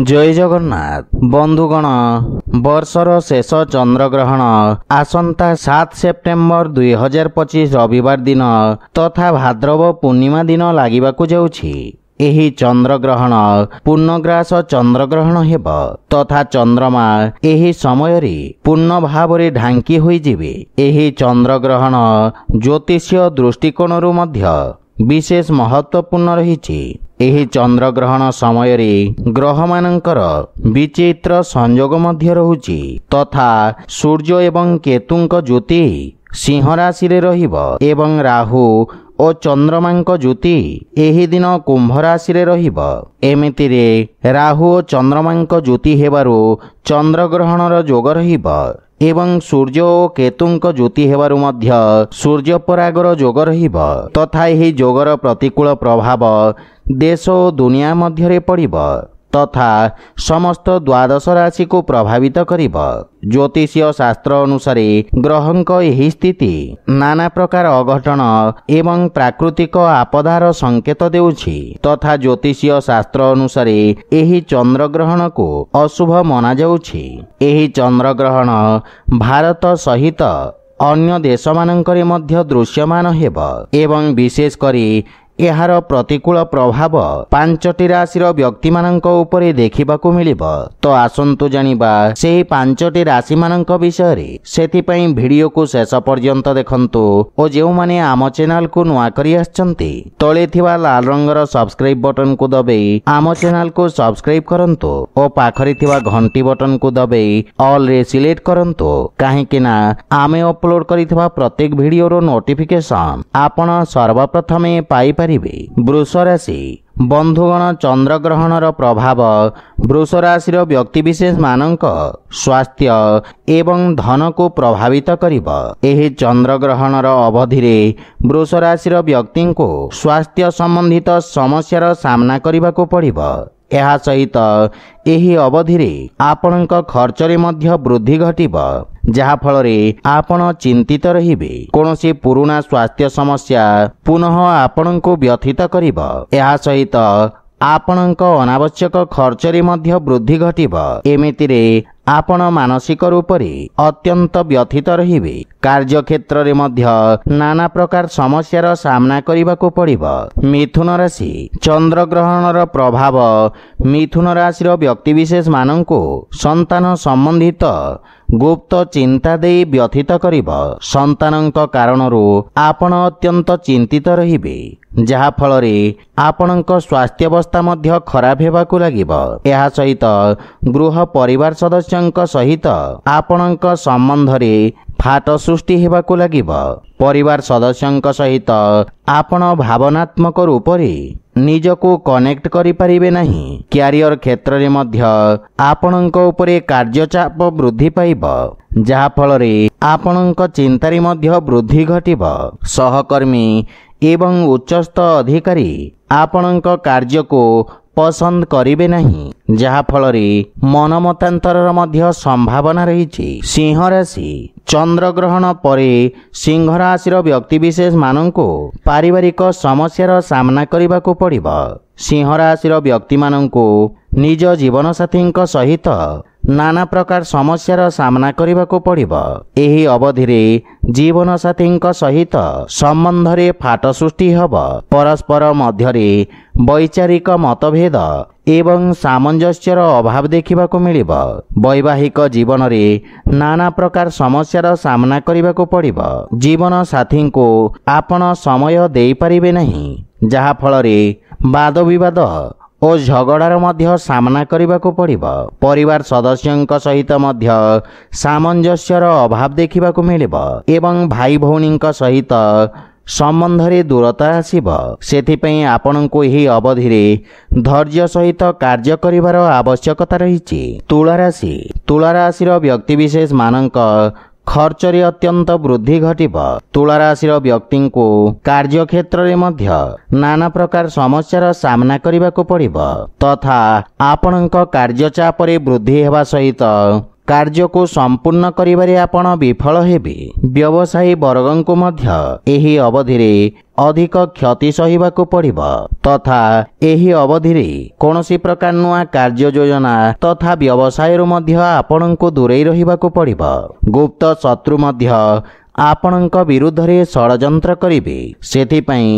जय जगन्नाथ बंधुगण वर्षर शेष चंद्रग्रहण आसंता 7 सेप्टेम्बर 2025 रविवार दिन तथा भाद्रव पूर्णिमा दिन लागिबाकु जाउछि। एही चंद्रग्रहण पूर्णग्रास चंद्रग्रहण हेब तथा चंद्रमा एही समय रे पूर्ण भाव रे ढांकी होई जिवे। एही चंद्रग्रहण ज्योतिषीय दृष्टिकोण रु मध्य विशेष महत्वपूर्ण रहिछि। एही चंद्रग्रहण समय रे ग्रह मानकर विचित्र संयोग मध्य रहुछि तथा सूर्य एवं केतुंक ज्योति सिंह राशि रे रहिबो एवं राहु और चंद्रमांक ज्योति एही दिन कुंभ राशि रे रहिबो। एमिति रे राहु और चंद्रमांक ज्योति हेबारु चंद्रग्रहणर जोग रहिबो एवं सूर्य और केतुंक ज्योति हेबारु मध्य सूर्य परागर जोग रहिबो तथा एही जोगर प्रतिकूल प्रभाव देश और दुनिया मध्यरे पड़िबो तथा समस्त द्वादश राशि को प्रभावित करिबो। ज्योतिषीय शास्त्र अनुसार ग्रहंक एही स्थिति नाना प्रकार अघटन एवं प्राकृतिक आपदार संकेत देउछि तथा ज्योतिषीय शास्त्र अनुसार एही चंद्रग्रहण को अशुभ मना जाउछि। एही चंद्रग्रहण भारत सहित अन्य देश मानकरे मध्य दृश्यमान हेब एवं विशेष करी एहार प्रतिकूल प्रभाव 5टी राशिर व्यक्ति मानक उपरे देखिबाकु मिलिबो। तो आसंतु जानिबा सेही 5टी राशि मानक विषय रे। सेथिपई वीडियो को शेष पर्यंत देखंतु और जेउ माने आम चैनल को नुआ करी आछंती तळे थिबा लाल रंगर सब्सक्राइब बटन को दबाई आम चैनल को सब्सक्राइब करंतु और पाखरे थिबा घंटी बटन को दबाई ऑल रे सिलेक्ट करंतु काहेकि ना आमे अपलोड करिथिबा प्रत्येक वीडियो रो नोटिफिकेशन आपण सर्वप्रथमे पाई वृष राशि बंधुगण चंद्रग्रहणर प्रभाव वृष राशिर व्यक्ति विशेष मानक स्वास्थ्य एवं धन को प्रभावित करिबो। एही चंद्रग्रहणर अवधि रे वृष राशिर व्यक्ति को स्वास्थ्य संबंधित समस्यार सामना करिबाकु पड़िबो। एहा सहित एही अवधि रे आपणक खर्च रे मध्य वृद्धि घटिबो जहा फल रे आपण चिंतित रहिबे। कोनोसी पुराना स्वास्थ्य समस्या पुनः आपणको व्यथित करिबो। एहा सहित आपणक अनावश्यक खर्च रे मध्य वृद्धि घटिबो। एमिति रे आपण मानसिक रूप रे अत्यंत व्यथित रहिबे। कार्य क्षेत्र रे मध्य नाना प्रकार समस्यार सामना करिबाकु पड़िबो। मिथुन राशि चंद्रग्रहणर प्रभाव मिथुन राशिर व्यक्ति विशेष माननको संतान संबंधित गुप्त चिंता दे व्यथित करिबो। संतानक कारणरू आपण अत्यंत चिंतित रहिबे जहा फल रे आपणक स्वास्थ्य अवस्था मध्य खराब हेबाकु लागिबो। एहा सहित गृह परिवार सदस्यंक सहित आपणक संबंध रे फाट सृष्टि हेबाकु लागिबो। परिवार सदस्यंक सहित आपण भावनात्मक रूप रे निजको कनेक्ट करि परिबे नाही। कैरियर क्षेत्र रे मध्य आपणक उपरे कार्य चाप वृद्धि पाइबो जहा फल रे आपणक चिंता रे मध्य वृद्धि घटिबो। सहकर्मी एवं उच्चस्थ अधिकारी आपणक कार्य को पसंद करिबे नहीं जहा फल रे मन मतांतरर मध्य संभावना रहिछि। सिंह राशि चंद्रग्रहण परे सिंह राशिर व्यक्ति विशेष माननको पारिवारिक समस्यार सामना करिबाकु पड़िबो। सिंह राशिर व्यक्ति माननको निज जीवन साथींक सहित नाना प्रकार समस्यार सामना करिबाकु पड़िबो। एही अवधि रे जीवन साथींक सहित संबंध रे फाट सृष्टि हबो। परस्पर मध्य रे वैचारिक मतभेद एवं सामंजस्यर अभाव देखिबाकु मिलिबो। वैवाहिक जीवन रे नाना प्रकार समस्यार सामना करिबाकु पड़िबो। जीवन साथी को आपण समय देई परिबे नहीं जहा फल रे वाद विवाद और झगड़ार मध्य सामना करिबाकु पड़िबो। परिवार सदस्यंक सहित मध्य सामंजस्यर अभाव देखिबाकु मिलिबो एवं भाई भौणींक सहित संबंध रे दूरता आसीबो। सेथिपई आपणको एही अवधि रे धैर्य सहित कार्य करिवार आवश्यकता रहिछि। तुला राशिर व्यक्ति विशेष मानक खर्च रे अत्यंत वृद्धि घटिबो। तुला राशिर व्यक्ति को कार्य क्षेत्र रे मध्य नाना प्रकार समस्यार सामना करिबाकु पड़िबो तथा आपणक कार्य चाप रे वृद्धि हेबा सहित कार्य को संपूर्ण करिबारे आपण विफल हेबे। व्यवसायी वर्गंको मध्य एही अवधि रे ଅଧିକ କ୍ଷତି ସହିବାକୁ ପଡ଼ିବ ତଥା ଏହି ଅବଧିରେ କୌଣସି ପ୍ରକାର ନୂଆ କାର୍ଯ୍ୟ ଯୋଜନା ତଥା ବ୍ୟବସାୟରୁ ମଧ୍ୟ ଆପଣଙ୍କୁ ଦୂରେଇ ରହିବାକୁ ପଡ଼ିବ। ଗୁପ୍ତ ଶତ୍ରୁ ମଧ୍ୟ ଆପଣଙ୍କ ବିରୁଦ୍ଧରେ ଷଡ଼ଯନ୍ତ୍ର କରିବେ। ସେଥିପାଇଁ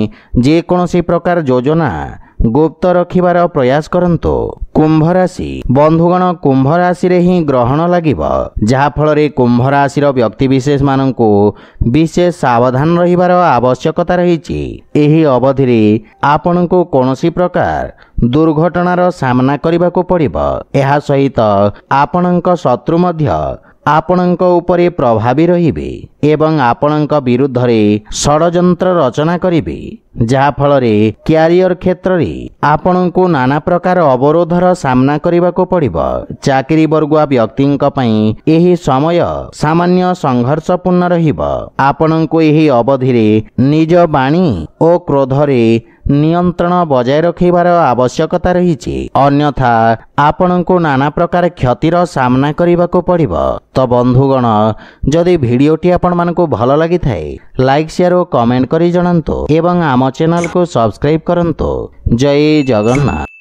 ଯେକୌଣସି ପ୍ରକାର ଯୋଜନା ଗୁପ୍ତ ରଖିବାର ପ୍ରୟାସ କରନ୍ତୁ। କୁମ୍ଭ ରାଶି ବନ୍ଧୁଗଣ, କୁମ୍ଭ ରାଶିରେ ହିଁ ଗ୍ରହଣ ଲାଗିବ, ଯାହାଫଳରେ କୁମ୍ଭ ରାଶିର ବ୍ୟକ୍ତିବିଶେଷ ମାନଙ୍କୁ ବିଶେଷ ସାବଧାନ ରହିବାର ଆବଶ୍ୟକତା ରହିଛି। ଏହି ଅବଧିରେ ଆପଣଙ୍କୁ କୌଣସି ପ୍ରକାର ଦୁର୍ଘଟଣାର ସାମ୍ନା କରିବାକୁ ପଡ଼ିବ। ଏହା ସହିତ ଆପଣଙ୍କ ଶତ୍ରୁ ମଧ୍ୟ ଆପଣଙ୍କ ଉପରେ ପ୍ରଭାବୀ ରହିବେ ଏବଂ ଆପଣଙ୍କ ବିରୁଦ୍ଧରେ ଷଡ଼ଯନ୍ତ୍ର ରଚନା କରିବେ, ଯାହାଫଳରେ କ୍ୟାରିୟର କ୍ଷେତ୍ରରେ ଆପଣଙ୍କୁ ନାନା ପ୍ରକାର ଅବରୋଧର ସାମ୍ନା କରିବାକୁ ପଡ଼ିବ। ଚାକିରି ବର୍ଗୁଆ ବ୍ୟକ୍ତିଙ୍କ ପାଇଁ ଏହି ସମୟ ସାମାନ୍ୟ ସଂଘର୍ଷପୂର୍ଣ୍ଣ ରହିବ। ଆପଣଙ୍କୁ ଏହି ଅବଧିରେ ନିଜ ବାଣୀ ଓ କ୍ରୋଧରେ ନିୟନ୍ତ୍ରଣ ବଜାୟ ରଖିବାର ଆବଶ୍ୟକତା ରହିଛି, ଅନ୍ୟଥା ଆପଣଙ୍କୁ ନାନା ପ୍ରକାର କ୍ଷତିର ସାମ୍ନା କରିବାକୁ ପଡ଼ିବ। ତ ବନ୍ଧୁଗଣ, ଯଦି ଭିଡ଼ିଓଟି ଆପଣମାନଙ୍କୁ ଭଲ ଲାଗିଥାଏ ଲାଇକ୍, ସେୟାର ଓ କମେଣ୍ଟ କରି ଜଣାନ୍ତୁ ଏବଂ ଆମ ଚ୍ୟାନେଲକୁ ସବସ୍କ୍ରାଇବ୍ କରନ୍ତୁ। ଜୟ ଜଗନ୍ନାଥ।